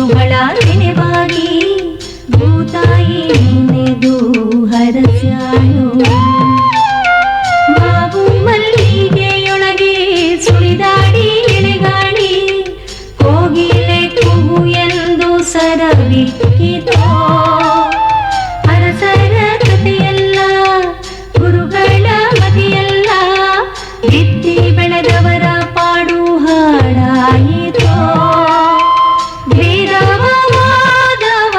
ಶಿಶುಗಳ ನೆನೆವಾಗಿ ಭೂತಾಯಿ ನೆನೆದು ಹರಸ್ಯಾಳು. ಮಾವು ಮಲ್ಲಿಗೆಯೊಳಗೆ ಸುಳಿದಾಡಿ ಎಳೆಗಾಳಿ ಕೋಗಿಲೆ ಕೂಗು ಎಂದು ಸರಬಿಕ್ಕಿತೋ. ಅರಸರ ಕಥೆಯಲ್ಲ ಗುರುಗಳ ಮತಿಯಲ್ಲ ಬಿತ್ತಿ ಬೆಳೆದವರ ಪಾಡು ಹಾಡಾಯಿತೋ. ಭೇದವ ಮಾಧವ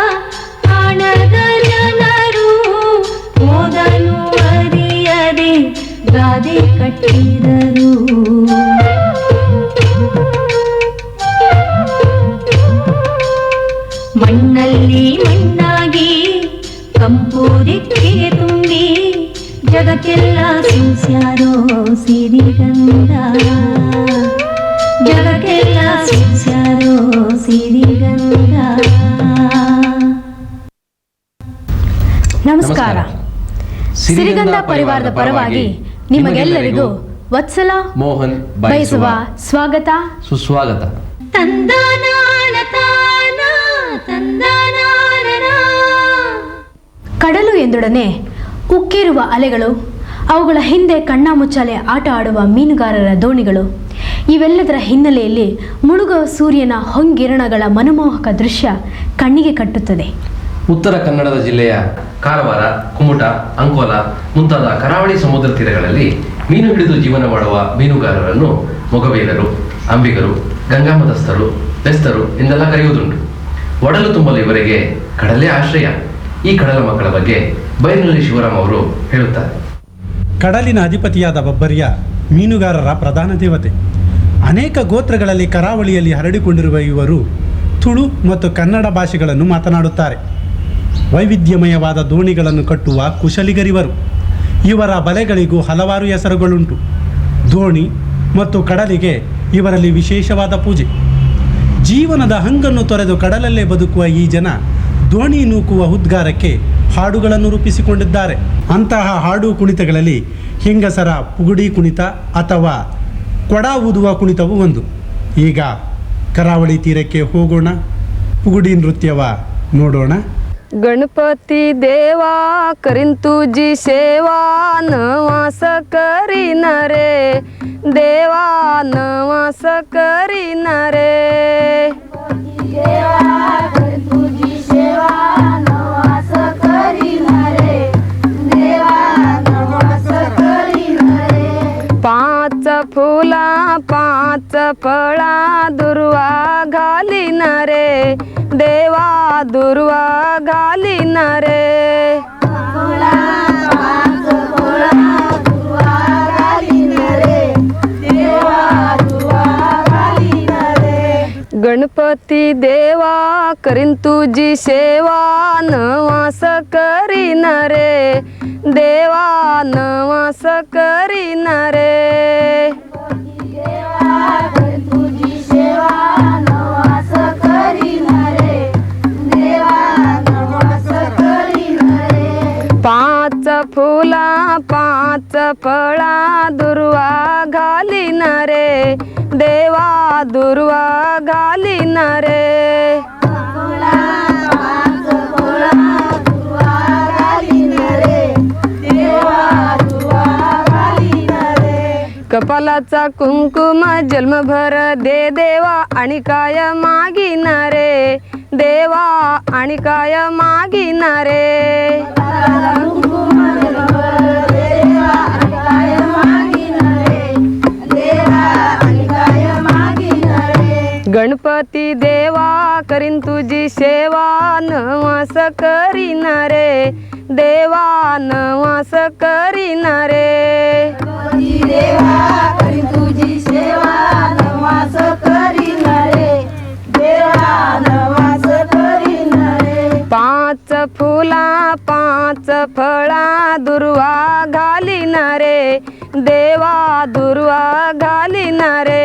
ಕಾಣದ ಜನರು ಓದನು ಅರಿಯದೆ ಗಾದೆ ಕಟ್ಟಿದರು. ಮಣ್ಣಲ್ಲಿ ಮಣ್ಣಾಗಿ ಕಂಪು ದಿಕ್ಕಿಗೆ ತುಂಬಿ ಜಗಕ್ಕೆಲ್ಲ ಸೂಸ್ಯಾರೋ ಸಿರಿಗಂಧ. ಜಗಕ್ಕೆಲ್ಲ ಸೂಸ್ಯಾರೋ ಸಿರಿಗಂಧ. ನಮಸ್ಕಾರ. ಸಿರಿಗಂಧ ಪರಿವಾರದ ಪರವಾಗಿ ನಿಮಗೆಲ್ಲರಿಗೂ ವತ್ಸಲ ಮೋಹನ್ ಬಯಸುವ ಸ್ವಾಗತ ಸುಸ್ವಾಗತ. ಕಡಲು ಎಂದೊಡನೆ ಉಕ್ಕಿರುವ ಅಲೆಗಳು, ಅವುಗಳ ಹಿಂದೆ ಕಣ್ಣಾಮುಚ್ಚಾಲೆ ಆಟ ಆಡುವ ಮೀನುಗಾರರ ದೋಣಿಗಳು, ಇವೆಲ್ಲದರ ಹಿನ್ನೆಲೆಯಲ್ಲಿ ಮುಳುಗುವ ಸೂರ್ಯನ ಹೊಂಗಿರಣಗಳ ಮನಮೋಹಕ ದೃಶ್ಯ ಕಣ್ಣಿಗೆ ಕಟ್ಟುತ್ತದೆ. ಉತ್ತರ ಕನ್ನಡದ ಜಿಲ್ಲೆಯ ಕಾರವಾರ, ಕುಮಟ, ಅಂಕೋಲ ಮುಂತಾದ ಕರಾವಳಿ ಸಮುದ್ರ ತೀರಗಳಲ್ಲಿ ಮೀನು ಹಿಡಿದು ಜೀವನ ಮಾಡುವ ಮೀನುಗಾರರನ್ನು ಮೊಗಬೇಲರು, ಅಂಬಿಗರು, ಗಂಗಾಮತಸ್ಥರು, ಬೆಸ್ತರು ಎಂದೆಲ್ಲ ಕರೆಯುವುದುಂಟು. ಒಡಲು ತುಂಬಲು ಇವರಿಗೆ ಕಡಲೇ ಆಶ್ರಯ. ಈ ಕಡಲ ಮಕ್ಕಳ ಬಗ್ಗೆ ಬೈರನಹಳ್ಳಿ ಶಿವರಾಮ್ ಅವರು ಹೇಳುತ್ತಾರೆ. ಕಡಲಿನ ಅಧಿಪತಿಯಾದ ಬಬ್ಬರಿಯ ಮೀನುಗಾರರ ಪ್ರಧಾನ ದೇವತೆ. ಅನೇಕ ಗೋತ್ರಗಳಲ್ಲಿ ಕರಾವಳಿಯಲ್ಲಿ ಹರಡಿಕೊಂಡಿರುವ ಇವರು ತುಳು ಮತ್ತು ಕನ್ನಡ ಭಾಷೆಗಳನ್ನು ಮಾತನಾಡುತ್ತಾರೆ. ವೈವಿಧ್ಯಮಯವಾದ ದೋಣಿಗಳನ್ನು ಕಟ್ಟುವ ಕುಶಲಿಗರಿವರು. ಇವರ ಬಲೆಗಳಿಗೂ ಹಲವಾರು ಹೆಸರುಗಳುಂಟು. ದೋಣಿ ಮತ್ತು ಕಡಲಿಗೆ ಇವರಲ್ಲಿ ವಿಶೇಷವಾದ ಪೂಜೆ. ಜೀವನದ ಹಂಗನ್ನು ತೊರೆದು ಕಡಲಲ್ಲೇ ಬದುಕುವ ಈ ಜನ ದೋಣಿ ನೂಕುವ ಉದ್ಗಾರಕ್ಕೆ ಹಾಡುಗಳನ್ನು ರೂಪಿಸಿಕೊಂಡಿದ್ದಾರೆ. ಅಂತಹ ಹಾಡು ಕುಣಿತಗಳಲ್ಲಿ ಹೆಂಗಸರ ಪುಗುಡಿ ಕುಣಿತ ಅಥವಾ ಕೊಡ ಊದುವ ಕುಣಿತವು ಒಂದು. ಈಗ ಕರಾವಳಿ ತೀರಕ್ಕೆ ಹೋಗೋಣ, ಪುಗುಡಿ ನೃತ್ಯವ ನೋಡೋಣ. गणपती देवा करीन तुझी सेवा, नवास करीन रे देवा, नवास करीन रे. पाच फुला पाच फळा दुर्वा घालीन रे देवा, दुर्वा घालीन रे. गणपती देवा करीन तुझी सेवा, नवास करीन रे देवा, नवास करीन रे. पाच फुला पाच फळा दुर्वा घालीन रे देवा, दुर्वा घालीन रे. कपालाचा कुंकुम जन्मभर दे देवा, आणि काय मागिन रे देवा, आणि काय मागिन रे. गणपती देवा करीन तुझी सेवा, नवास करीन रे देवा, नवास करीन रे. देवा करीन तुझी सेवा, नवास करीन रे देवा, नवास करीन रे. पाच फुला पाच फळा दुर्वा घालीन रे देवा, दुर्वा घालीन रे.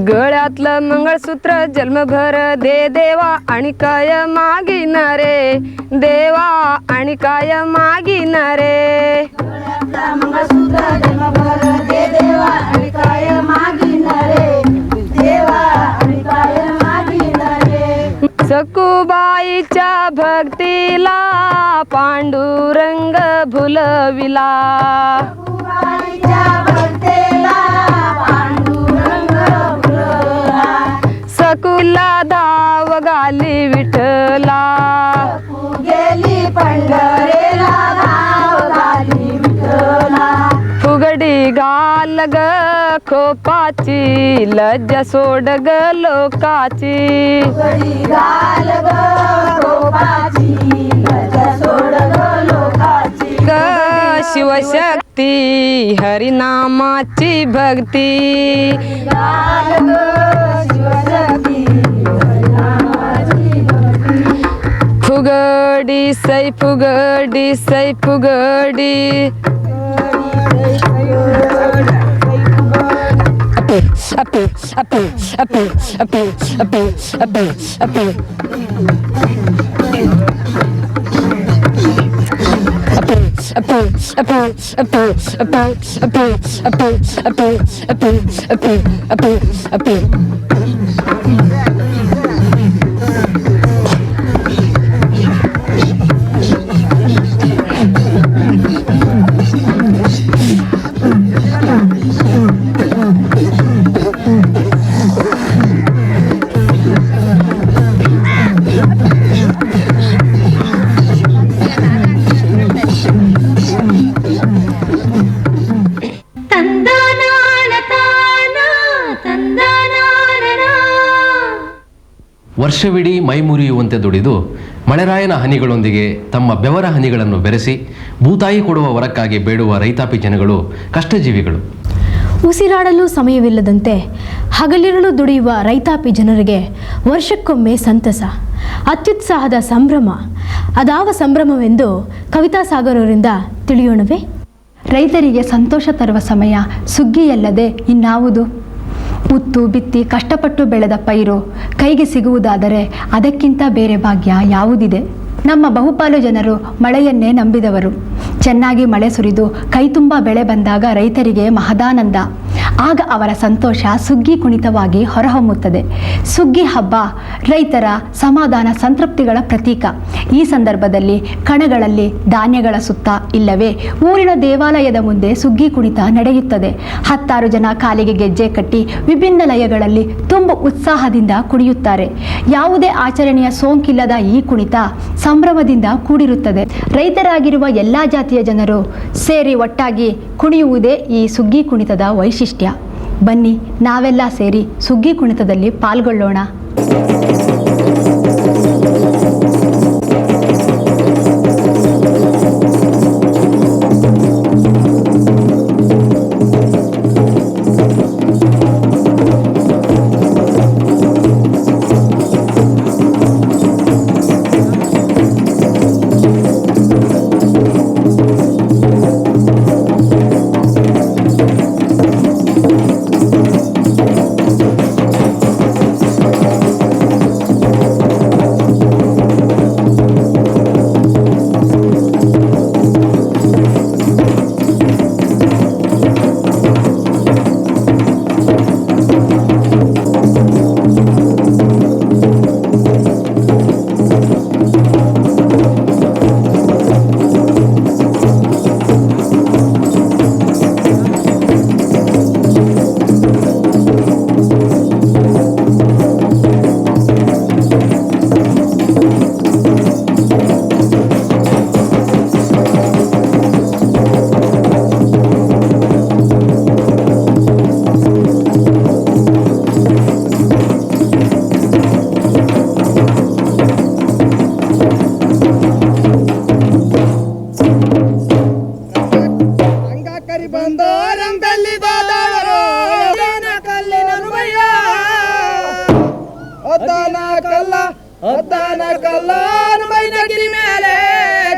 गळ्यातलं मंगळसूत्र जन्मभर दे देवा, आणि काय मागिन रे देवा, आणि काय मागिन रे. मंगळसूत्र जन्मभर दे देवा आणि काय मागिन रे देवा आणि काय मागिन रे. सखूबाईच्या भक्तीला पांडुरंग भुलविला. सखूबाईच्या भक्तीला पांडुरंग भुलविला. सकुला धाव घाली विठला. सकू गेली पंढरीला धाव घाली विठला. फुगडी घाल ग खोपाची लज्ज सोड ग लोकाची. फुगडी घाल ग गोपाची लज्जा सोड ग लोकाची. ग शिवशक्ती हरिनामाची भक्ती. घाल ग शिवशक्ती हरिनामाची भक्ती. फुगडी सै फुगडी सै फुगडी. अपू अपू अपू अपू अपू अपू अपू अपू अपू अपू अपू अपू अपू अपू अपू अपू अपू अपू. ವರ್ಷವಿಡೀ ಮೈಮುರಿಯುವಂತೆ ದುಡಿದು ಮಳೆರಾಯನ ಹನಿಗಳೊಂದಿಗೆ ತಮ್ಮ ಬೆವರ ಹನಿಗಳನ್ನು ಬೆರೆಸಿ ಭೂತಾಯಿ ಕೊಡುವ ವರಕ್ಕಾಗಿ ಬೇಡುವ ರೈತಾಪಿ ಜನಗಳು ಕಷ್ಟಜೀವಿಗಳು. ಉಸಿರಾಡಲು ಸಮಯವಿಲ್ಲದಂತೆ ಹಗಲಿರುಳು ದುಡಿಯುವ ರೈತಾಪಿ ಜನರಿಗೆ ವರ್ಷಕ್ಕೊಮ್ಮೆ ಸಂತಸ, ಅತ್ಯುತ್ಸಾಹದ ಸಂಭ್ರಮ. ಅದಾವ ಸಂಭ್ರಮವೆಂದು ಕವಿತಾ ಸಾಗರವರಿಂದ ತಿಳಿಯೋಣವೇ? ರೈತರಿಗೆ ಸಂತೋಷ ತರುವ ಸಮಯ ಸುಗ್ಗಿಯಲ್ಲದೆ ಇನ್ನಾವುದು? ಉತ್ತು ಬಿತ್ತಿ ಕಷ್ಟಪಟ್ಟು ಬೆಳೆದ ಪೈರು ಕೈಗೆ ಸಿಗುವುದಾದರೆ ಅದಕ್ಕಿಂತ ಬೇರೆ ಭಾಗ್ಯ ಯಾವುದಿದೆ? ನಮ್ಮ ಬಹುಪಾಲು ಜನರು ಮಳೆಯನ್ನೇ ನಂಬಿದವರು. ಚೆನ್ನಾಗಿ ಮಳೆ ಸುರಿದು ಕೈತುಂಬ ಬೆಳೆ ಬಂದಾಗ ರೈತರಿಗೆ ಮಹದಾನಂದ. ಆಗ ಅವರ ಸಂತೋಷ ಸುಗ್ಗಿ ಕುಣಿತವಾಗಿ ಹೊರಹೊಮ್ಮುತ್ತದೆ. ಸುಗ್ಗಿ ಹಬ್ಬ ರೈತರ ಸಮಾಧಾನ ಸಂತೃಪ್ತಿಗಳ ಪ್ರತೀಕ. ಈ ಸಂದರ್ಭದಲ್ಲಿ ಕಣಗಳಲ್ಲಿ ಧಾನ್ಯಗಳ ಸುತ್ತ ಇಲ್ಲವೇ ಊರಿನ ದೇವಾಲಯದ ಮುಂದೆ ಸುಗ್ಗಿ ಕುಣಿತ ನಡೆಯುತ್ತದೆ. 10 ಜನ ಕಾಲಿಗೆ ಗೆಜ್ಜೆ ಕಟ್ಟಿ ವಿಭಿನ್ನ ಲಯಗಳಲ್ಲಿ ತುಂಬ ಉತ್ಸಾಹದಿಂದ ಕುಣಿಯುತ್ತಾರೆ. ಯಾವುದೇ ಆಚರಣೆಯ ಸೋಂಕಿಲ್ಲದ ಈ ಕುಣಿತ ಸಂಭ್ರಮದಿಂದ ಕೂಡಿರುತ್ತದೆ. ರೈತರಾಗಿರುವ ಎಲ್ಲ ಜಾತಿಯ ಜನರು ಸೇರಿ ಒಟ್ಟಾಗಿ ಕುಣಿಯುವುದೇ ಈ ಸುಗ್ಗಿ ಕುಣಿತದ ವೈಶಿಷ್ಟ್ಯ. ಬನ್ನಿ ನಾವೆಲ್ಲ ಸೇರಿ ಸುಗ್ಗಿ ಕುಣಿತದಲ್ಲಿ ಪಾಲ್ಗೊಳ್ಳೋಣ.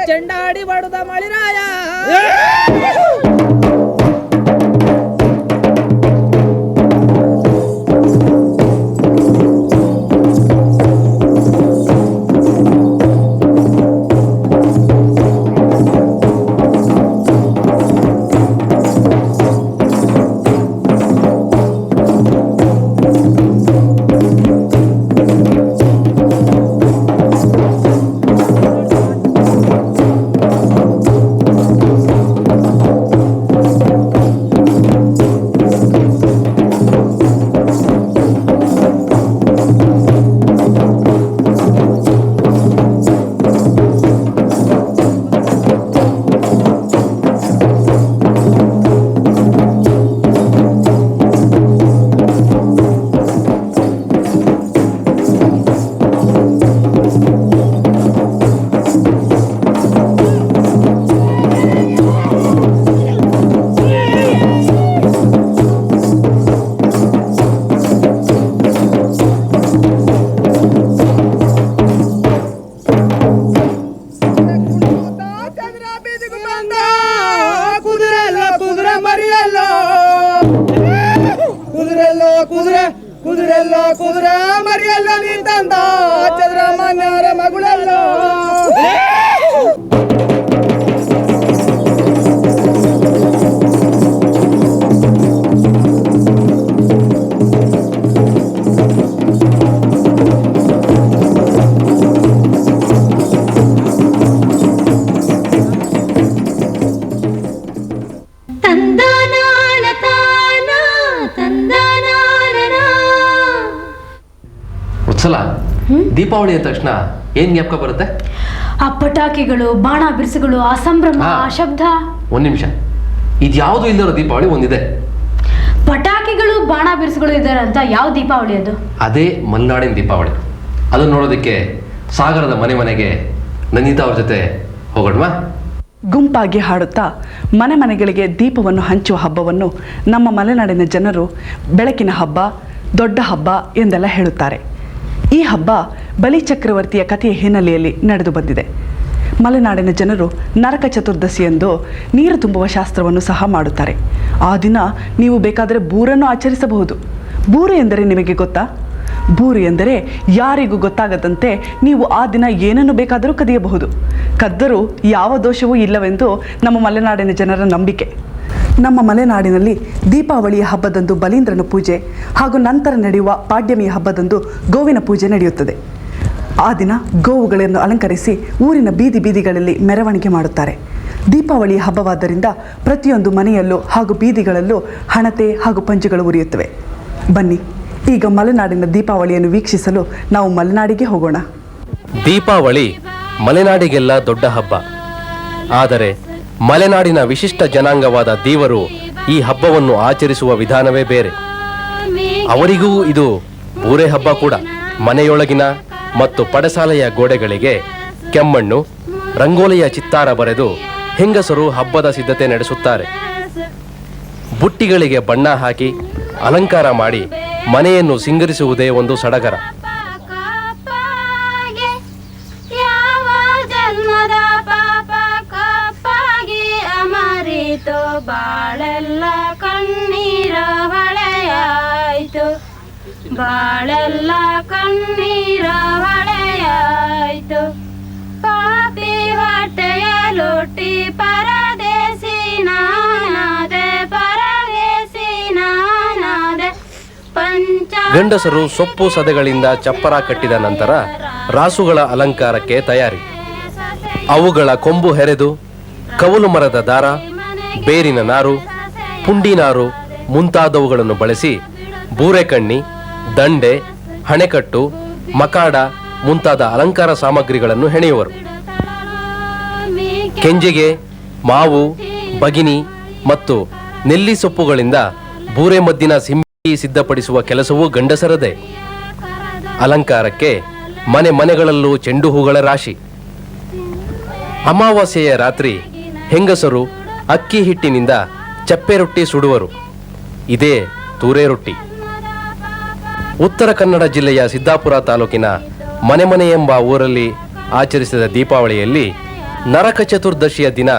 ಚೆಂಡಾಡಿ ಬಡದ ಮಳಿರಾಯ ತಂದ ಕುದುರೆಲ್ಲ ಕುದುರೆ ಮರಿಯಲ್ಲ ಕುದುರೆಲ್ಲೋ ಕುದುರೆ ಮರಿಯಲ್ಲ ನೀ ತಂದ ಚಂದ್ರಮಾನ್ಯರ ಮಗುಳಲ್ಲೋ. ಸಲ ದೀಪಾವಳಿ ಅಂದ ತಕ್ಷಣ ಏನ್ ಜ್ಞಾಪಕ ಬರುತ್ತೆ? ಆ ಪಟಾಕಿಗಳು, ಬಾಣ ಬಿರುಸುಗಳು, ಆ ಸಂಭ್ರಮ, ಆ ಶಬ್ದ. ಒಂದ್ ನಿಮಿಷ, ಇದ್ಯಾವುದು ಇಲ್ಲದಿರೋ ದೀಪಾವಳಿ ಒಂದಿದೆ. ಪಟಾಕಿಗಳು, ಬಾಣ ಬಿರುಸುಗಳು ಇದ್ದಾರೆ ಅಂತ ಯಾವ ದೀಪಾವಳಿ ಅದು? ಅದೇ ಮಲೆನಾಡಿನ ದೀಪಾವಳಿ. ಅದನ್ನ ನೋಡೋದಕ್ಕೆ ಸಾಗರದ ಮನೆಗೆ ನಂದಿತಾ ಅವ್ರ ಜೊತೆ ಹೋಗೋಣವಾ? ಗುಂಪಾಗಿ ಹಾಡುತ್ತಾ ಮನೆಗಳಿಗೆ ದೀಪವನ್ನು ಹಂಚುವ ಹಬ್ಬವನ್ನು ನಮ್ಮ ಮಲೆನಾಡಿನ ಜನರು ಬೆಳಕಿನ ಹಬ್ಬ, ದೊಡ್ಡ ಹಬ್ಬ ಎಂದೆಲ್ಲ ಹೇಳುತ್ತಾರೆ. ಈ ಹಬ್ಬ ಬಲಿಚಕ್ರವರ್ತಿಯ ಕಥೆಯ ಹಿನ್ನೆಲೆಯಲ್ಲಿ ನಡೆದು ಬಂದಿದೆ. ಮಲೆನಾಡಿನ ಜನರು ನರಕ ಚತುರ್ದಶಿಯಂದು ನೀರು ತುಂಬುವ ಶಾಸ್ತ್ರವನ್ನು ಸಹ ಮಾಡುತ್ತಾರೆ. ಆ ದಿನ ನೀವು ಬೇಕಾದರೆ ಬೂರನ್ನು ಆಚರಿಸಬಹುದು. ಬೂರು ಎಂದರೆ ನಿಮಗೆ ಗೊತ್ತಾ? ಬೂರು ಎಂದರೆ ಯಾರಿಗೂ ಗೊತ್ತಾಗದಂತೆ ನೀವು ಆ ದಿನ ಏನನ್ನು ಬೇಕಾದರೂ ಕದಿಯಬಹುದು. ಕದ್ದರೂ ಯಾವ ದೋಷವೂ ಇಲ್ಲವೆಂದು ನಮ್ಮ ಮಲೆನಾಡಿನ ಜನರ ನಂಬಿಕೆ. ನಮ್ಮ ಮಲೆನಾಡಿನಲ್ಲಿ ದೀಪಾವಳಿಯ ಹಬ್ಬದಂದು ಬಲೀಂದ್ರನ ಪೂಜೆ ಹಾಗೂ ನಂತರ ನಡೆಯುವ ಪಾಡ್ಯಮಿಯ ಹಬ್ಬದಂದು ಗೋವಿನ ಪೂಜೆ ನಡೆಯುತ್ತದೆ. ಆ ದಿನ ಗೋವುಗಳನ್ನು ಅಲಂಕರಿಸಿ ಊರಿನ ಬೀದಿಗಳಲ್ಲಿ ಮೆರವಣಿಗೆ ಮಾಡುತ್ತಾರೆ. ದೀಪಾವಳಿಯ ಹಬ್ಬವಾದ್ದರಿಂದ ಪ್ರತಿಯೊಂದು ಮನೆಯಲ್ಲೂ ಹಾಗೂ ಬೀದಿಗಳಲ್ಲೂ ಹಣತೆ ಹಾಗೂ ಪಂಜುಗಳು ಉರಿಯುತ್ತವೆ. ಬನ್ನಿ, ಈಗ ಮಲೆನಾಡಿನ ದೀಪಾವಳಿಯನ್ನು ವೀಕ್ಷಿಸಲು ನಾವು ಮಲೆನಾಡಿಗೆ ಹೋಗೋಣ. ದೀಪಾವಳಿ ಮಲೆನಾಡಿಗೆಲ್ಲ ದೊಡ್ಡ ಹಬ್ಬ. ಆದರೆ ಮಲೆನಾಡಿನ ವಿಶಿಷ್ಟ ಜನಾಂಗವಾದ ದೀವರು ಈ ಹಬ್ಬವನ್ನು ಆಚರಿಸುವ ವಿಧಾನವೇ ಬೇರೆ. ಅವರಿಗೂ ಇದು ಬೂರೆ ಹಬ್ಬ ಕೂಡ. ಮನೆಯೊಳಗಿನ ಮತ್ತು ಪಡಸಾಲೆಯ ಗೋಡೆಗಳಿಗೆ ಕೆಮ್ಮಣ್ಣು, ರಂಗೋಲಿಯ ಚಿತ್ತಾರ ಬರೆದು ಹೆಂಗಸರು ಹಬ್ಬದ ಸಿದ್ಧತೆ ನಡೆಸುತ್ತಾರೆ. ಬುಟ್ಟಿಗಳಿಗೆ ಬಣ್ಣ ಹಾಕಿ ಅಲಂಕಾರ ಮಾಡಿ ಮನೆಯನ್ನು ಸಿಂಗರಿಸುವುದೇ ಒಂದು ಸಡಗರ. ಬಾಳೆಲ್ಲ ಕಣ್ಣೀರ ಹೊಳೆಯಾಯ್ತು, ಬಾಳೆಲ್ಲ ಕಣ್ಣೀರ ಹೊಳೆಯಾಯ್ತು. ಪಾಪಿ ಹೊಟ್ಟೆಯ ಲೋಟಿ ಪರದೇಸಿ ನಾನಾದೆ, ಪರದೇಸಿ ನಾನಾದೆ. ಗಂಡಸರು ಸೊಪ್ಪು ಸದೆಗಳಿಂದ ಚಪ್ಪರ ಕಟ್ಟಿದ ನಂತರ ರಾಸುಗಳ ಅಲಂಕಾರಕ್ಕೆ ತಯಾರಿ. ಅವುಗಳ ಕೊಂಬು ಹೆರೆದು ಕವಲು ಮರದ ದಾರ, ಬೇರಿನ ನಾರು, ಪುಂಡಿ ನಾರು ಮುಂತಾದವುಗಳನ್ನು ಬಳಸಿ ಬೂರೆಕಣ್ಣಿ, ದಂಡೆ, ಹಣೆಕಟ್ಟು, ಮಕಾಡ ಮುಂತಾದ ಅಲಂಕಾರ ಸಾಮಗ್ರಿಗಳನ್ನು ಹೆಣೆಯುವರು. ಕೆಂಜಿಗೆ, ಮಾವು, ಬಗಿನಿ ಮತ್ತು ನೆಲ್ಲಿ ಸೊಪ್ಪುಗಳಿಂದ ಬೂರೆ ಮದ್ದಿನ ಸಿಂಬಿ ಸಿದ್ಧಪಡಿಸುವ ಕೆಲಸವೂ ಗಂಡಸರದೇ. ಅಲಂಕಾರಕ್ಕೆ ಮನೆಗಳಲ್ಲೂ ಚೆಂಡು ಹೂಗಳ ರಾಶಿ. ಅಮಾವಾಸ್ಯೆಯ ರಾತ್ರಿ ಹೆಂಗಸರು ಅಕ್ಕಿ ಹಿಟ್ಟಿನಿಂದ ಚಪ್ಪೆ ರೊಟ್ಟಿ ಸುಡುವರು. ಇದೇ ತೂರೆ ರೊಟ್ಟಿ. ಉತ್ತರ ಕನ್ನಡ ಜಿಲ್ಲೆಯ ಸಿದ್ದಾಪುರ ತಾಲೂಕಿನ ಮನೆ ಎಂಬ ಊರಲ್ಲಿ ಆಚರಿಸಿದ ದೀಪಾವಳಿಯಲ್ಲಿ ನರಕ ಚತುರ್ದಶಿಯ ದಿನ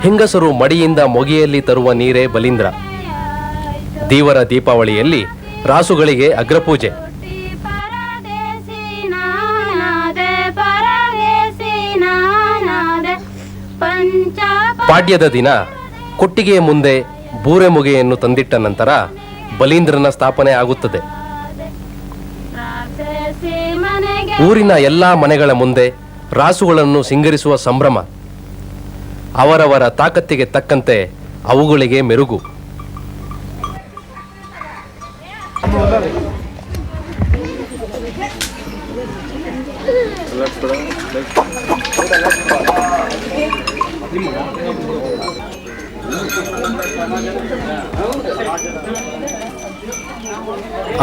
ಹೆಂಗಸರು ಮಡಿಯಿಂದ ಮೊಗೆಯಲ್ಲಿ ತರುವ ನೀರೇ ಬಲೀಂದ್ರ. ದೇವರ ದೀಪಾವಳಿಯಲ್ಲಿ ರಾಸುಗಳಿಗೆ ಅಗ್ರಪೂಜೆ. ಪಾಡ್ಯದ ದಿನ ಕೊಟ್ಟಿಗೆಯ ಮುಂದೆ ಬೂರೆ ಮುಗೆಯನ್ನು ತಂದಿಟ್ಟ ನಂತರ ಬಲೀಂದ್ರನ ಸ್ಥಾಪನೆ ಆಗುತ್ತದೆ. ಊರಿನ ಎಲ್ಲಾ ಮನೆಗಳ ಮುಂದೆ ರಾಸುಗಳನ್ನು ಸಿಂಗರಿಸುವ ಸಂಭ್ರಮ. ಅವರವರ ತಾಕತ್ತಿಗೆ ತಕ್ಕಂತೆ ಅವುಗಳಿಗೆ ಮೆರುಗು.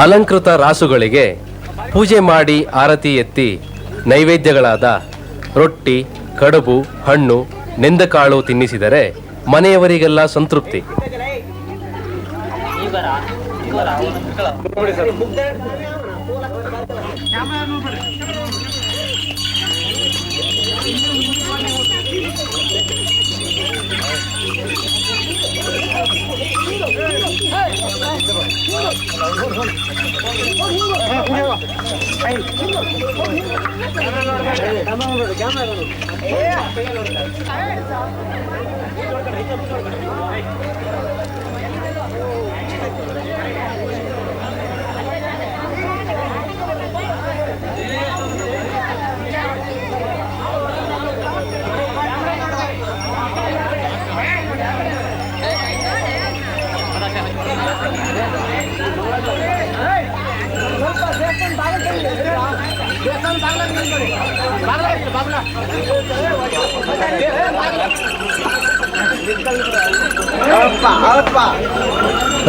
ಅಲಂಕೃತ ರಾಸುಗಳಿಗೆ ಪೂಜೆ ಮಾಡಿ ಆರತಿ ಎತ್ತಿ ನೈವೇದ್ಯಗಳಾದ ರೊಟ್ಟಿ, ಕಡುಬು, ಹಣ್ಣು, ನೆಂದಕಾಳು ತಿನ್ನಿಸಿದರೆ ಮನೆಯವರಿಗೆಲ್ಲ ಸಂತೃಪ್ತಿ.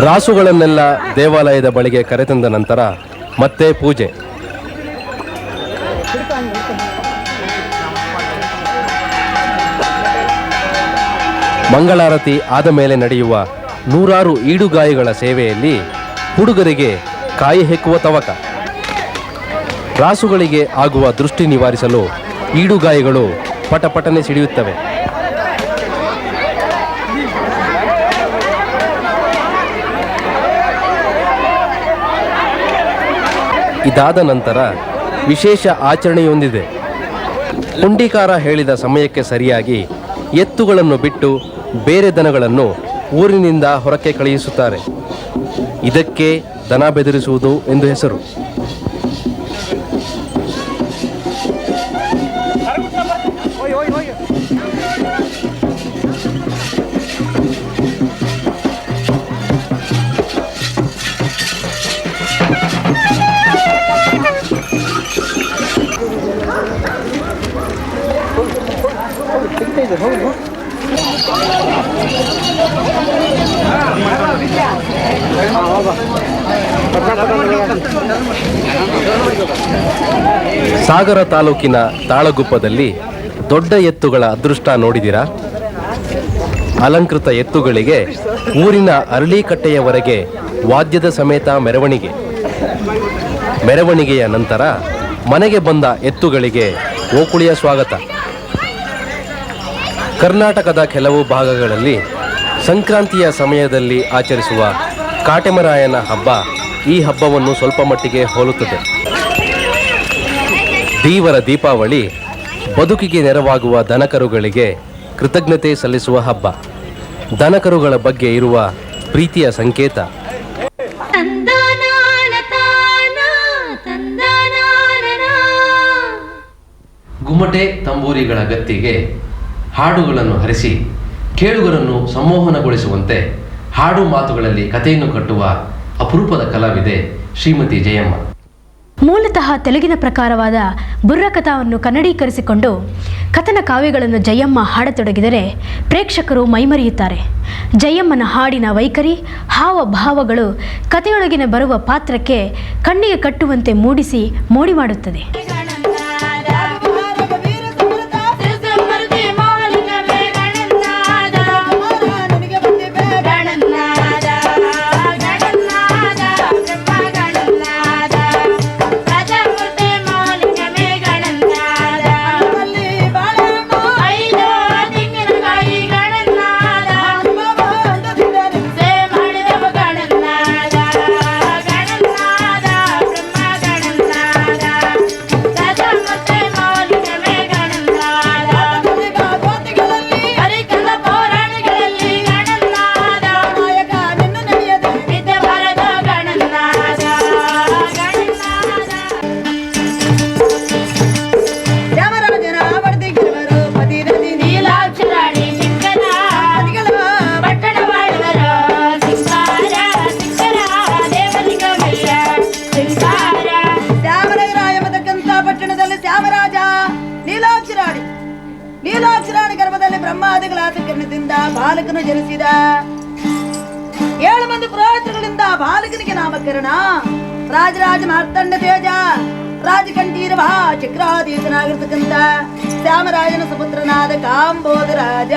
ರಾಸುಗಳನ್ನೆಲ್ಲ ದೇವಾಲಯದ ಬಳಿಗೆ ಕರೆತಂದ ನಂತರ ಮತ್ತೆ ಪೂಜೆ. ಮಂಗಳಾರತಿ ಆದ ಮೇಲೆ ನಡೆಯುವ ನೂರಾರು ಈಡುಗಾಯಿಗಳ ಸೇವೆಯಲ್ಲಿ ಹುಡುಗರಿಗೆ ಕಾಯಿ ಹೆಕ್ಕುವ ತವಕ. ರಾಸುಗಳಿಗೆ ಆಗುವ ದೃಷ್ಟಿ ನಿವಾರಿಸಲು ಈಡುಗಾಯಿಗಳು ಪಟಪಟನೆ ಸಿಡಿಯುತ್ತವೆ. ಇದಾದ ನಂತರ ವಿಶೇಷ ಆಚರಣೆಯೊಂದಿದೆ. ಹುಂಡಿಕಾರ ಹೇಳಿದ ಸಮಯಕ್ಕೆ ಸರಿಯಾಗಿ ಎತ್ತುಗಳನ್ನು ಬಿಟ್ಟು ಬೇರೆ ದನಗಳನ್ನು ಊರಿನಿಂದ ಹೊರಕ್ಕೆ ಕಳುಹಿಸುತ್ತಾರೆ. ಇದಕ್ಕೆ ದನ ಬೆದರಿಸುವುದು ಎಂದು ಹೆಸರು. ಸಾಗರ ತಾಲೂಕಿನ ತಾಳಗುಪ್ಪದಲ್ಲಿ ದೊಡ್ಡ ಎತ್ತುಗಳ ಅದೃಷ್ಟ ನೋಡಿದಿರಾ? ಅಲಂಕೃತ ಎತ್ತುಗಳಿಗೆ ಊರಿನ ಅರಳಿಕಟ್ಟೆಯವರೆಗೆ ವಾದ್ಯದ ಸಮೇತ ಮೆರವಣಿಗೆ. ಮೆರವಣಿಗೆಯ ನಂತರ ಮನೆಗೆ ಬಂದ ಎತ್ತುಗಳಿಗೆ ಓಕುಳಿಯ ಸ್ವಾಗತ. ಕರ್ನಾಟಕದ ಕೆಲವು ಭಾಗಗಳಲ್ಲಿ ಸಂಕ್ರಾಂತಿಯ ಸಮಯದಲ್ಲಿ ಆಚರಿಸುವ ಕಾಟಮರಾಯನ ಹಬ್ಬ ಈ ಹಬ್ಬವನ್ನು ಸ್ವಲ್ಪ ಮಟ್ಟಿಗೆ ಹೋಲುತ್ತದೆ. ದೇವರ ದೀಪಾವಳಿ ಬದುಕಿಗೆ ನೆರವಾಗುವ ದನಕರುಗಳಿಗೆ ಕೃತಜ್ಞತೆ ಸಲ್ಲಿಸುವ ಹಬ್ಬ. ದನಕರುಗಳ ಬಗ್ಗೆ ಇರುವ ಪ್ರೀತಿಯ ಸಂಕೇತ. ಗುಮ್ಮಟೆ ತಂಬೂರಿಗಳ ಗತ್ತಿಗೆ ಹಾಡುಗಳನ್ನು ಹರಿಸಿ ಕೇಳುಗರನ್ನು ಸಂಮೋಹನಗೊಳಿಸುವಂತೆ ಹಾಡು ಮಾತುಗಳಲ್ಲಿ ಕಥೆಯನ್ನು ಕಟ್ಟುವ ಅಪರೂಪದ ಕಲಾವಿದೆ ಶ್ರೀಮತಿ ಜಯಮ್ಮ. ಮೂಲತಃ ತೆಲುಗಿನ ಪ್ರಕಾರವಾದ ಬುರ್ರಕಥಾವನ್ನು ಕನ್ನಡೀಕರಿಸಿಕೊಂಡು ಕಥನ ಕಾವ್ಯಗಳನ್ನು ಜಯಮ್ಮ ಹಾಡತೊಡಗಿದರೆ ಪ್ರೇಕ್ಷಕರು ಮೈಮರೆಯುತ್ತಾರೆ. ಜಯಮ್ಮನ ಹಾಡಿನ ವೈಖರಿ, ಹಾವಭಾವಗಳು ಕಥೆಯೊಳಗಿನ ಬರುವ ಪಾತ್ರಕ್ಕೆ ಕಣ್ಣಿಗೆ ಕಟ್ಟುವಂತೆ ಮೂಡಿಸಿ ಮೋಡಿ ಮಾಡುತ್ತದೆ. ನೀಲಾಕ್ಷರಾಣಿ ಗರ್ಭದಲ್ಲಿ ಬ್ರಹ್ಮಾದಿಗಳ ಕಿರಣದಿಂದ ಬಾಲಕನು ಜನಿಸಿದ. 7 ಮಂದಿ ಪುರೋಹಿತರುಗಳಿಂದ ಬಾಲಕನಿಗೆ ನಾಮಕರಣ. ರಾಜರಾಜ ಮಾರ್ತಂಡ ತೇಜ ರಾಜಕಂಠೀರಭ ಚಕ್ರಾಧೀಶನಾಗಿರ್ತಕ್ಕಂಥ ಶ್ಯಾಮರಾಜನ ಸುಪುತ್ರನಾದ ಕಾಂಬೋದ ರಾಜ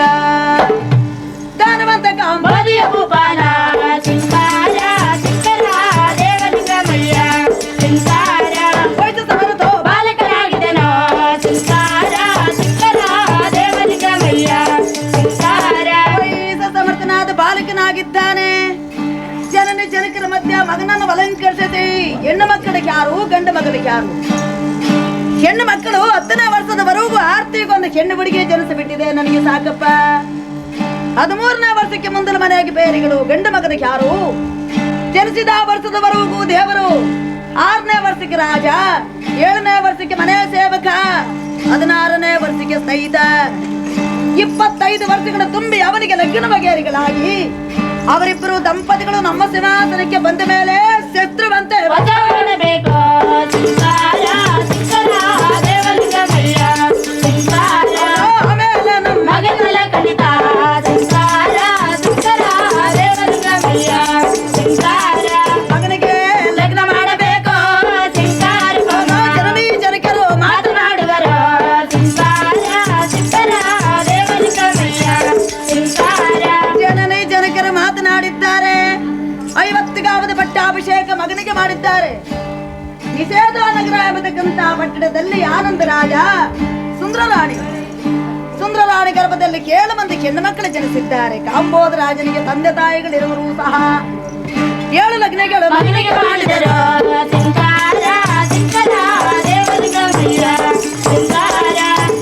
ಧನವಂತ ಕಾಂಬೋದಿಯ ಭೂಪಾಲ ಸಿಂಗಾರ ಸಿಂಗರ ದೇವಲಿಂಗಮಯ್ಯ ಸಿಂಗಾರ ವೈದ್ಯ ಸಮರಥೋ ಬಾಲಕನಾಗಿದ್ದನೋ ಸಿಂಗಾರ ಸಿಂಗರ ದೇವಲಿಂಗಮಯ್ಯ ಸಿಂಗಾರ ಜನಕನಾಗಿದ್ದಾನೆ. ಜನನಿ ಜನಕರ ಮಧ್ಯ ಮಗನನ್ನು ಅಲಂಕರಿಸಿದೆ. ಹೆಣ್ಣು ಮಕ್ಕಳಿಗೆ ಯಾರು, ಗಂಡು ಮಕ್ಕಳಿಗೆ ಯಾರು? ಹೆಣ್ಣು ಮಕ್ಕಳು 10ನೇ ವರ್ಷದವರೆಗೂ ಆರ್ತಿಗೊಂದು ಹೆಣ್ಣು ಹುಡುಗಿ ಜನಿಸಿಬಿಟ್ಟಿದೆ. ನನಗೆ ಸಾಕಪ್ಪ. 13ನೇ ವರ್ಷಕ್ಕೆ ಮುಂದಿನ ಮನೆಯಾಗಿ ಬೇರೆಗಳು. ಗಂಡು ಮಗನಿಗೆ ಯಾರು? ಜನಿಸಿದ ವರ್ಷದವರೆಗೂ ದೇವರು. 6ನೇ ವರ್ಷಕ್ಕೆ ರಾಜ, 7ನೇ ವರ್ಷಕ್ಕೆ ಮನೆ ಸೇವಕ, 16ನೇ ವರ್ಷಕ್ಕೆ ಸ್ನೇಹಿತ. 25 ವರ್ಷಗಳ ತುಂಬಿ ಅವನಿಗೆ ಲಗ್ನ ಬಗೆಹರಿಗಳಾಗಿ ಅವರಿಬ್ಬರು ದಂಪತಿಗಳು ನಮ್ಮ ಸಿಂಹಾಸನಕ್ಕೆ ಬಂದ ಮೇಲೆ ಶತ್ರುವಂತೆ ಆಮೇಲೆ ನಮ್ಮ ಮಗನಿಗೆ ಲಗ್ನ ಮಾಡಬೇಕು. ಜನನಿ ಜನಕರು ಮಾತನಾಡುವರು. ಜನನಿ ಜನಕರು ಮಾತನಾಡಿದ್ದಾರೆ. 50ಗಾವದ ಪಟ್ಟಾಭಿಷೇಕ ಮಗನಿಗೆ ಮಾಡಿದ್ದಾರೆ. ನಿಷೇಧ ನಗರ ಎಂಬತಕ್ಕಂತ ಪಟ್ಟಣದಲ್ಲಿ ಆನಂದ ರಾಜ ಸುಂದರರಾಣಿ ಗರ್ಭದಲ್ಲಿ 7 ಮಂದಿ ಹೆಣ್ಣು ಮಕ್ಕಳು ಜನಿಸಿದ್ದಾರೆ. ಕಾಂಬೋದ ರಾಜನಿಗೆ ತಂದೆ ತಾಯಿಗಳಿರುವರು ಸಹ 7 ಲಗ್ನಗಳು ಮಗನಿಗೆ ಮಾಡಿದರು.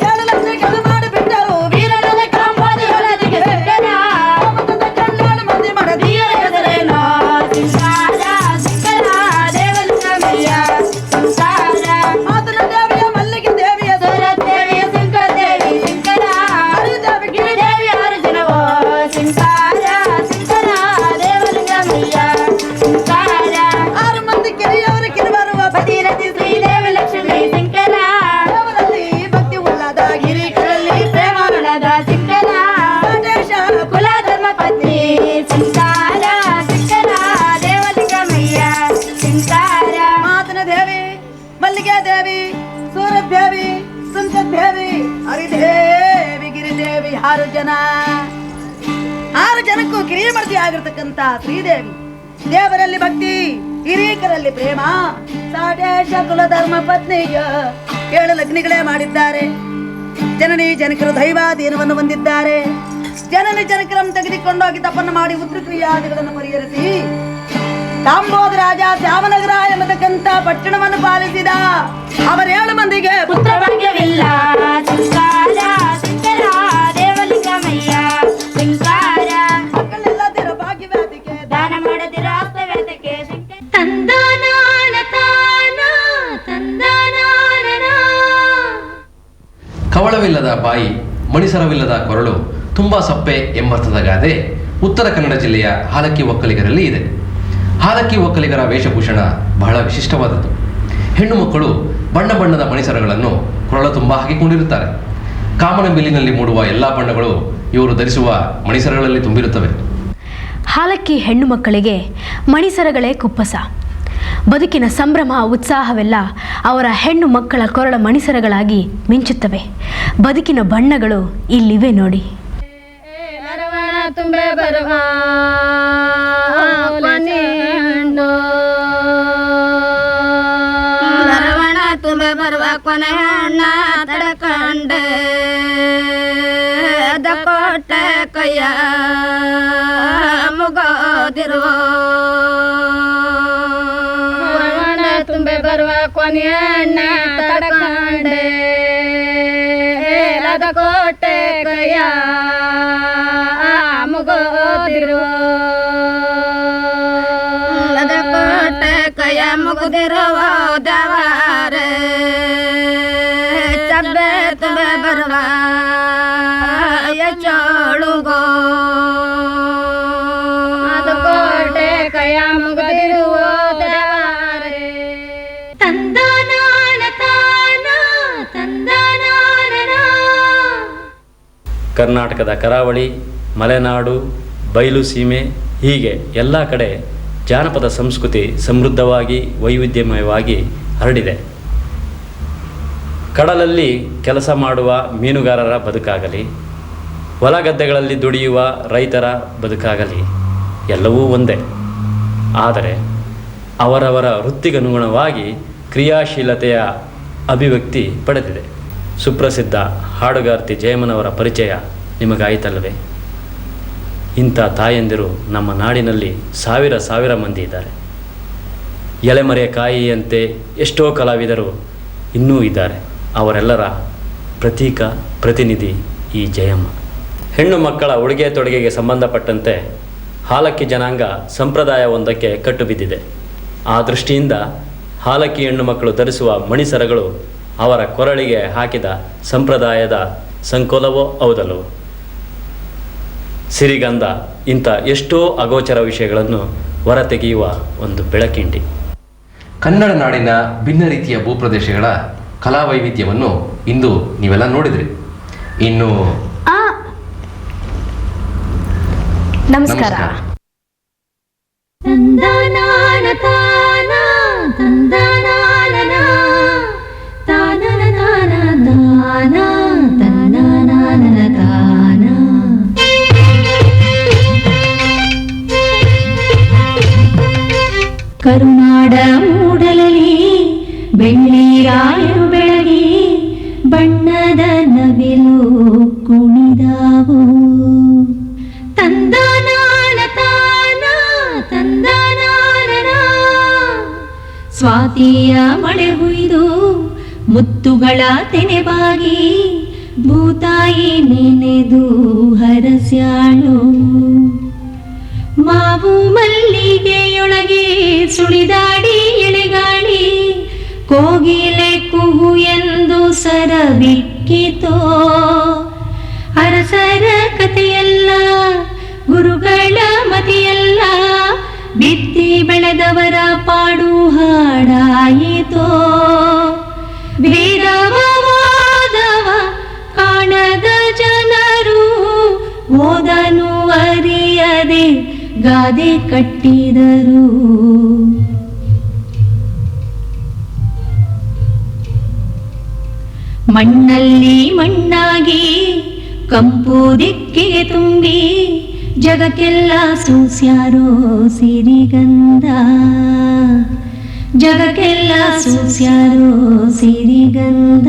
7 ಲಗ್ನಗಳು ಮಾಡಿಬಿಟ್ಟರು. ವೀರನ ಕಾಂಬೋದಿಗೆ ಕಣ್ಣಾಳು ಮಂದಿ ಮಾಡದಿಯ ಹೆಸರೇನೋ ಮಾತನ ದೇವಿಯ ಮಲ್ಲಿಗೆ ದೇವಿಯ ದೇವಿಯ ಶಂಕರ ದೇವಿ ಗಿರಿದೇವಿ ಅರ್ಜುನವೋ ಆರು ಮಂದಿ ಕಿರಿಯವರು ಕಿರುಬರುವ ಭಗೀರಥಿ ಶ್ರೀದೇವಿ ಲಕ್ಷ್ಮೀ ಶಂಕರ ದೇವರಲ್ಲಿ ಭಕ್ತಿ ಉಳ್ಳದ ಗಿರಿಕರಲ್ಲಿ ಪ್ರೇಮದ ಶಂಕರ ಗಣೇಶ ಕುಲ ಧರ್ಮ ಪತ್ನಿ ಶಂಕರ ದೇವಲಿಂಗಮಯ್ಯ ಶಂಕರ ಮಾತನ ದೇವಿ ಮಲ್ಲಿಗೆ ದೇವಿ ಸೂರತ್ ದೇವಿ ಸುಂಕತ್ ದೇವಿ ಹರಿದೇವಿ ಗಿರಿದೇವಿ 6 ಜನಕ್ಕೂ ಕಿರಿಯಮರ್ತಿ ಆಗಿರ್ತಕ್ಕಂತ ಶ್ರೀದೇವಿ. ದೇವರಲ್ಲಿ ಭಕ್ತಿ, ಹಿರಿಯಕರಲ್ಲಿ ಪ್ರೇಮ, ಸಾಟೇಶ ಕುಲ ಧರ್ಮ ಪತ್ನಿಗೆ 7 ಲಗ್ನಿಗಳೇ ಮಾಡಿದ್ದಾರೆ. ಜನನಿ ಜನಕರು ದೈವಾಧೀನವನ್ನು ಹೊಂದಿದ್ದಾರೆ. ಜನನಿ ಜನಕರನ್ನು ತೆಗೆದುಕೊಂಡೋಗಿ ತಪನ್ನು ಮಾಡಿ ಉತ್ತರಕ್ರಿಯಾದಿಗಳನ್ನು ಪರಿಹರಿಸಿ ಕಾಂಬೋದ ರಾಜ ಶ್ಯಾಮನಗರ ಎಂಬತಕ್ಕಂತ ಪಟ್ಟಣವನ್ನು ಪಾಲಿಸಿದ. ಅವರ 7 ಮಂದಿಗೆ ಪುತ್ರ ಭಾಗ್ಯವಿಲ್ಲ. ಮಕ್ಕಳೆಲ್ಲದಿರ ಭಾಗ್ಯವ್ಯಾಧಿಗೆ ದಾನ ಮಾಡದಿರ ಆಸ್ತವ್ಯಾಧಿಗೆ ಕವಳವಿಲ್ಲದ ಬಾಯಿ, ಮಣಿಸರವಿಲ್ಲದ ಕೊರಳು, ತುಂಬಾ ಸಪ್ಪೆ ಎಂಬರ್ಥದ ಗಾದೆ ಉತ್ತರ ಕನ್ನಡ ಜಿಲ್ಲೆಯ ಹಾಲಕ್ಕಿ ಒಕ್ಕಲಿಗರಲ್ಲಿ ಇದೆ. ಹಾಲಕ್ಕಿ ಒಕ್ಕಲಿಗರ ವೇಷಭೂಷಣ ಬಹಳ ವಿಶಿಷ್ಟವಾದದ್ದು. ಹೆಣ್ಣು ಮಕ್ಕಳು ಬಣ್ಣ ಬಣ್ಣದ ಮಣಿಸರಗಳನ್ನು ಕೊರಳ ತುಂಬ ಹಾಕಿಕೊಂಡಿರುತ್ತಾರೆ. ಕಾಮನ ಬಿಲ್ಲಿನಲ್ಲಿ ಮೂಡುವ ಎಲ್ಲ ಬಣ್ಣಗಳು ಇವರು ಧರಿಸುವ ಮಣಿಸರಗಳಲ್ಲಿ ತುಂಬಿರುತ್ತವೆ. ಹಾಲಕ್ಕಿ ಹೆಣ್ಣು ಮಕ್ಕಳಿಗೆ ಮಣಿಸರಗಳೇ ಕುಪ್ಪಸ. ಬದುಕಿನ ಸಂಭ್ರಮ ಉತ್ಸಾಹವೆಲ್ಲ ಅವರ ಹೆಣ್ಣು ಮಕ್ಕಳ ಕೊರಳ ಮಣಿಸರಗಳಾಗಿ ಮಿಂಚುತ್ತವೆ. ಬದುಕಿನ ಬಣ್ಣಗಳು ಇಲ್ಲಿವೆ ನೋಡಿ. ತುಂಬೆ ಬರುವ ತುಂಬೆ ಬರುವ ಕೊನೆ ಹಣ್ಣ ತಡಕಂಡೆ ಕೋಟೆ ಕೈಯ ಮುಗೋದಿರುವ ತುಂಬೆ ಬರುವ ಕೊನೆಯ ಹಣ್ಣ ತಡಕಂಡೆ ಕೋಟೆ ಕೈಯ ಮುಗೋದಿರುವ ಕೋಟೆ ಕೈಯ ಮುಗುದಿರುವ ದೇವರೇ ಚಬ್ಬೆ ತುಂಬೆ ಬರುವ ಚೋಳುಗೋ ಅದು ಕೋಟೆ ಕೈಯ ಮುಗುದಿರುವ ದೇವರೇ ಕರ್ನಾಟಕದ ಕರಾವಳಿ, ಮಲೆನಾಡು, ಬಯಲು ಸೀಮೆ ಹೀಗೆ ಎಲ್ಲ ಕಡೆ ಜಾನಪದ ಸಂಸ್ಕೃತಿ ಸಮೃದ್ಧವಾಗಿ ವೈವಿಧ್ಯಮಯವಾಗಿ ಹರಡಿದೆ. ಕಡಲಲ್ಲಿ ಕೆಲಸ ಮಾಡುವ ಮೀನುಗಾರರ ಬದುಕಾಗಲಿ, ಹೊಲಗದ್ದೆಗಳಲ್ಲಿ ದುಡಿಯುವ ರೈತರ ಬದುಕಾಗಲಿ ಎಲ್ಲವೂ ಒಂದೇ. ಆದರೆ ಅವರವರ ವೃತ್ತಿಗನುಗುಣವಾಗಿ ಕ್ರಿಯಾಶೀಲತೆಯ ಅಭಿವ್ಯಕ್ತಿ ಪಡೆದಿದೆ. ಸುಪ್ರಸಿದ್ಧ ಹಾಡುಗಾರ್ತಿ ಜಯಮ್ಮನವರ ಪರಿಚಯ ನಿಮಗಾಯಿತಲ್ಲವೇ? ಇಂಥ ತಾಯಂದಿರು ನಮ್ಮ ನಾಡಿನಲ್ಲಿ ಸಾವಿರ ಸಾವಿರ ಮಂದಿ ಇದ್ದಾರೆ. ಎಲೆಮರೆಯ ಕಾಯಿಯಂತೆ ಎಷ್ಟೋ ಕಲಾವಿದರು ಇನ್ನೂ ಇದ್ದಾರೆ. ಅವರೆಲ್ಲರ ಪ್ರತೀಕ ಪ್ರತಿನಿಧಿ ಈ ಜಯಮ್ಮ. ಹೆಣ್ಣು ಮಕ್ಕಳ ಉಡುಗೆ ತೊಡುಗೆಗೆ ಸಂಬಂಧಪಟ್ಟಂತೆ ಹಾಲಕ್ಕಿ ಜನಾಂಗ ಸಂಪ್ರದಾಯವೊಂದಕ್ಕೆ ಕಟ್ಟು ಬಿದ್ದಿದೆ. ಆ ದೃಷ್ಟಿಯಿಂದ ಹಾಲಕ್ಕಿ ಹೆಣ್ಣು ಮಕ್ಕಳು ಧರಿಸುವ ಮಣಿಸರಗಳು ಅವರ ಕೊರಳಿಗೆ ಹಾಕಿದ ಸಂಪ್ರದಾಯದ ಸಂಕೋಲವೋ ಹೌದಲ್ಲವೋ. ಸಿರಿಗಂಧ ಇಂಥ ಎಷ್ಟೋ ಅಗೋಚರ ವಿಷಯಗಳನ್ನು ಹೊರತೆಗೆಯುವ ಒಂದು ಬೆಳಕಿಂಡಿ. ಕನ್ನಡ ನಾಡಿನ ಭಿನ್ನ ರೀತಿಯ ಭೂಪ್ರದೇಶಗಳ ಕಲಾ ವೈವಿಧ್ಯವನ್ನು ಇಂದು ನೀವೆಲ್ಲ ನೋಡಿದ್ರಿ. ಇನ್ನು ನಮಸ್ಕಾರ. ಕರುನಾಡ ಮೂಡಲಲ್ಲಿ ಬೆಳ್ಳಿರಾಯರು ಬೆಳಗಿ ಬಣ್ಣದ ನವಿಲು ಕುಣಿದಾವು. ತಂದನಾನ ತಾನ ತಂದನಾನ ಸ್ವಾತಿಯ ಮಳೆ ಹುಯ್ದು ಮುತ್ತುಗಳ ತೆನೆಬಾಗಿ ಭೂತಾಯಿ ನೆನೆದು ಹರಸ್ಯಾಳು. ಮಾವು ಮಲ್ಲಿಗೆಯೊಳಗೆ ಸುಳಿದಾಡಿ ಎಳೆಗಾಡಿ ಕೋಗಿಲೆ ಕುಹು ಎಂದು ಸರಬಿಕ್ಕಿತೋ. ಅರಸರ ಕಥೆಯಲ್ಲ ಗುರುಗಳ ಮತಿಯಲ್ಲ ಬಿತ್ತಿ ಬೆಳೆದವರ ಪಾಡು ಹಾಡಾಯಿತೋ. ವೇದವ ಕಾಣದ ಜನರು ಓದನು ಅರಿಯದೆ ಗಾದೆ ಕಟ್ಟಿದರು. ಮಣ್ಣಲ್ಲಿ ಮಣ್ಣಾಗಿ ಕಂಪು ದಿಕ್ಕಿಗೆ ತುಂಬಿ ಜಗಕ್ಕೆಲ್ಲ ಸೂಸ್ಯಾರೋ ಸಿರಿಗಂಧ. ಜಗಕ್ಕೆಲ್ಲ ಸೂಸ್ಯಾರೋ ಸಿರಿಗಂಧ.